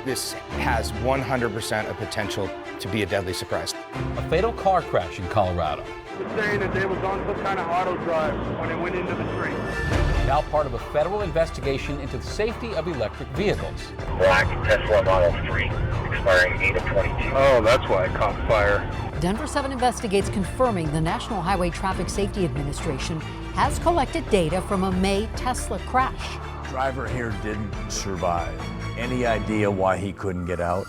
This has 100% of potential to be a deadly surprise. A fatal car crash in Colorado. They're saying that they was on some kind of auto drive when it went into the tree. Now part of a federal investigation into the safety of electric vehicles. Black Tesla Model 3, expiring 8 of 22. Oh, that's why it caught fire. Denver 7 investigates, confirming the National Highway Traffic Safety Administration has collected data from a May Tesla crash. Driver here didn't survive. Any idea why he couldn't get out?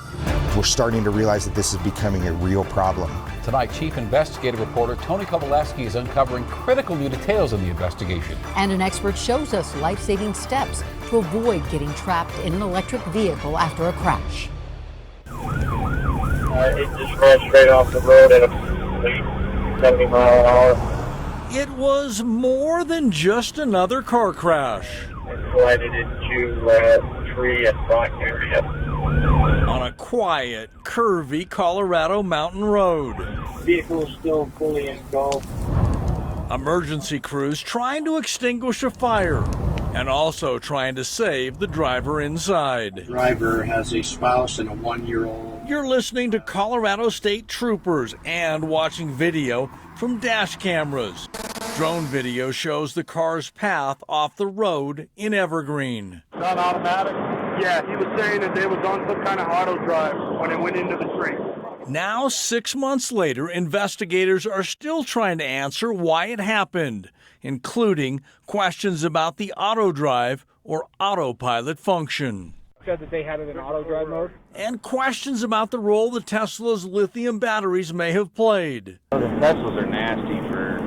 We're starting to realize that this is becoming a real problem. Tonight, Chief Investigative Reporter Tony Kowaleski is uncovering critical new details in the investigation. And an expert shows us life-saving steps to avoid getting trapped in an electric vehicle after a crash. It just ran straight off the road at a 70 mile an hour. It was more than just another car crash. It collided into a tree and rock area. On a quiet, curvy Colorado mountain road. Vehicle is still fully engulfed. Emergency crews trying to extinguish a fire and also trying to save the driver inside. Driver has a spouse and a 1-year-old. You're listening to Colorado State Troopers and watching video from dash cameras. Drone video shows the car's path off the road in Evergreen. Non-automatic? Yeah, he was saying that they was on some kind of auto drive when it went into the tree. Now, 6 months later, investigators are still trying to answer why it happened, including questions about the auto drive or autopilot function. Said that they had it in auto drive mode? And questions about the role the Tesla's lithium batteries may have played. The Teslas are nasty for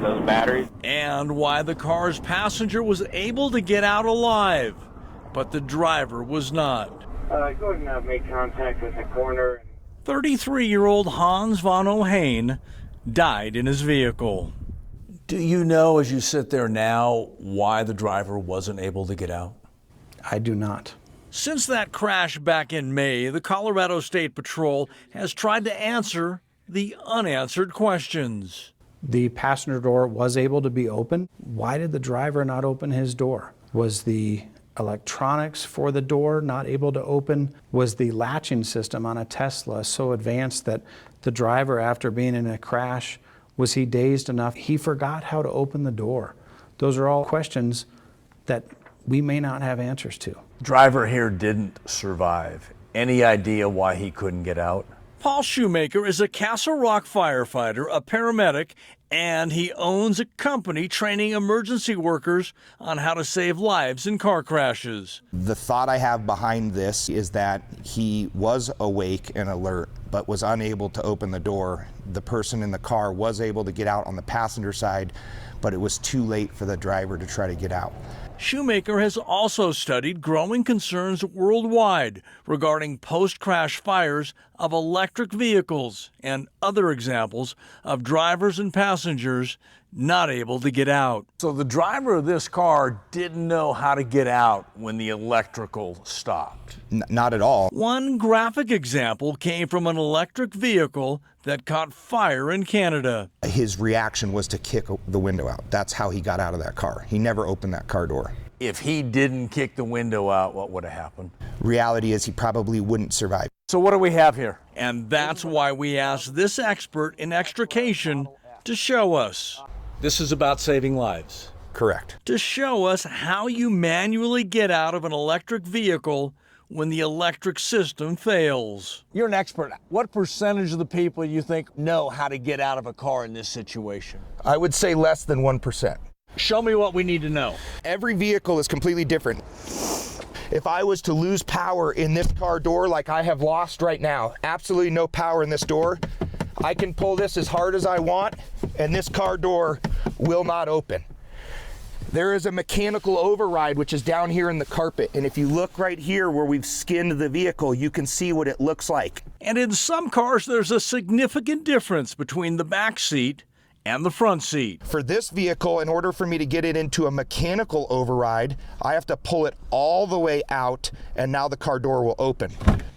those batteries. And why the car's passenger was able to get out alive, but the driver was not. Go ahead and make contact with the coroner. 33-year-old Hans von O'Hain died in his vehicle. Do you know, as you sit there now, why the driver wasn't able to get out? I do not. Since that crash back in May, the Colorado State Patrol has tried to answer the unanswered questions. The passenger door was able to be opened. Why did the driver not open his door? Was the electronics for the door not able to open? Was the latching system on a Tesla so advanced that the driver, after being in a crash, was he dazed enough he forgot how to open the door? Those are all questions that we may not have answers to. Driver here didn't survive. Any idea why he couldn't get out? Paul Shoemaker is a Castle Rock firefighter, a paramedic, and he owns a company training emergency workers on how to save lives in car crashes. The thought I have behind this is that he was awake and alert, but was unable to open the door. The person in the car was able to get out on the passenger side, but it was too late for the driver to try to get out. Shoemaker has also studied growing concerns worldwide regarding post-crash fires of electric vehicles and other examples of drivers and passengers not able to get out. So the driver of this car didn't know how to get out when the electrical stopped. Not at all. One graphic example came from an electric vehicle that caught fire in Canada. His reaction was to kick the window out. That's how he got out of that car. He never opened that car door. If he didn't kick the window out, what would have happened? Reality is he probably wouldn't survive. So what do we have here? And that's why we asked this expert in extrication to show us. This is about saving lives. Correct. To show us how you manually get out of an electric vehicle when the electric system fails. You're an expert. What percentage of the people you think know how to get out of a car in this situation? I would say less than 1%. Show me what we need to know. Every vehicle is completely different. If I was to lose power in this car door like I have lost right now, absolutely no power in this door, I can pull this as hard as I want and this car door will not open. There is a mechanical override which is down here in the carpet, and if you look right here where we've skinned the vehicle, you can see what it looks like. And in some cars there's a significant difference between the back seat and the front seat. For this vehicle, in order for me to get it into a mechanical override, I have to pull it all the way out, and now the car door will open.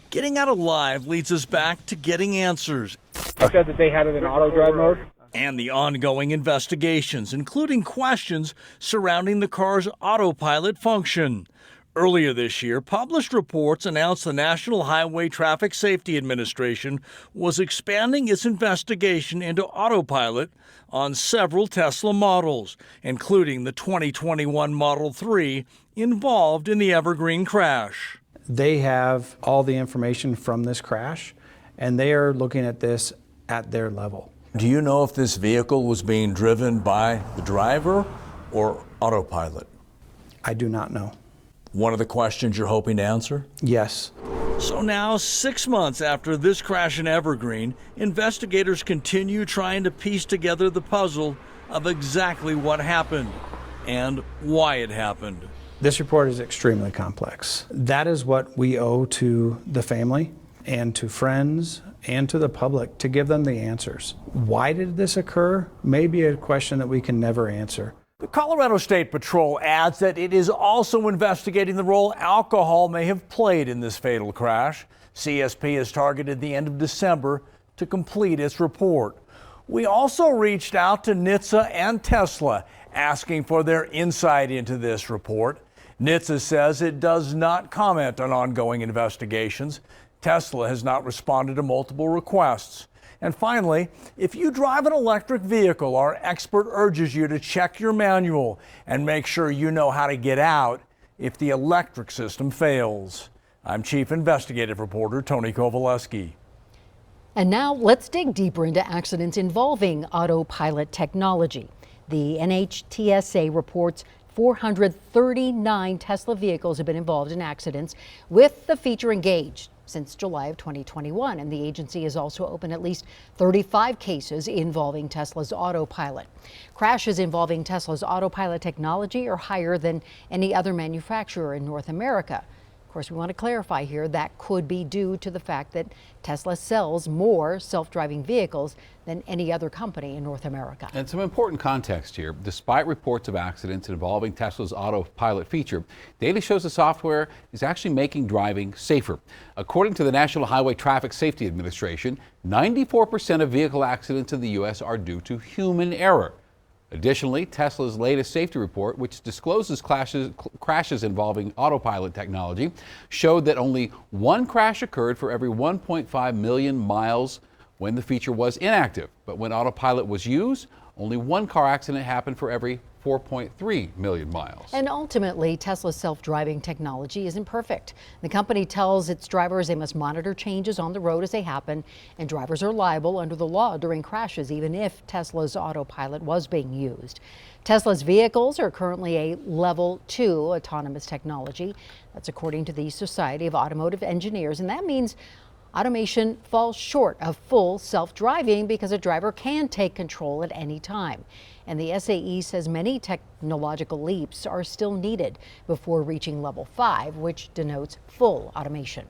Getting out alive leads us back to getting answers. I said that they had it in auto drive mode? And the ongoing investigations, including questions surrounding the car's autopilot function. Earlier this year, published reports announced the National Highway Traffic Safety Administration was expanding its investigation into autopilot on several Tesla models, including the 2021 Model 3 involved in the Evergreen crash. They have all the information from this crash, and they are looking at this at their level. Do you know if this vehicle was being driven by the driver or autopilot? I do not know. One of the questions you're hoping to answer? Yes. So now, 6 months after this crash in Evergreen, investigators continue trying to piece together the puzzle of exactly what happened and why it happened. This report is extremely complex. That is what we owe to the family and to friends and to the public, to give them the answers. Why did this occur? Maybe a question that we can never answer. The Colorado State Patrol adds that it is also investigating the role alcohol may have played in this fatal crash. CSP has targeted the end of December to complete its report. We also reached out to NHTSA and Tesla, asking for their insight into this report. NHTSA says it does not comment on ongoing investigations. Tesla has not responded to multiple requests. And finally, if you drive an electric vehicle, our expert urges you to check your manual and make sure you know how to get out if the electric system fails. I'm Chief Investigative Reporter Tony Kowaleski. And now let's dig deeper into accidents involving autopilot technology. The NHTSA reports 439 Tesla vehicles have been involved in accidents with the feature engaged since July of 2021, and the agency has also opened at least 35 cases involving Tesla's autopilot. Crashes involving Tesla's autopilot technology are higher than any other manufacturer in North America. Of course, we want to clarify here that could be due to the fact that Tesla sells more self-driving vehicles than any other company in North America. And some important context here. Despite reports of accidents involving Tesla's autopilot feature, data shows the software is actually making driving safer. According to the National Highway Traffic Safety Administration, 94% of vehicle accidents in the U.S. are due to human error. Additionally, Tesla's latest safety report, which discloses crashes involving autopilot technology, showed that only one crash occurred for every 1.5 million miles when the feature was inactive. But when autopilot was used, only one car accident happened for every 4.3 million miles. And ultimately, Tesla's self-driving technology isn't perfect. The company tells its drivers they must monitor changes on the road as they happen, and drivers are liable under the law during crashes, even if Tesla's autopilot was being used. Tesla's vehicles are currently a level 2 autonomous technology. That's according to the Society of Automotive Engineers, and that means automation falls short of full self-driving because a driver can take control at any time. And the SAE says many technological leaps are still needed before reaching level 5, which denotes full automation.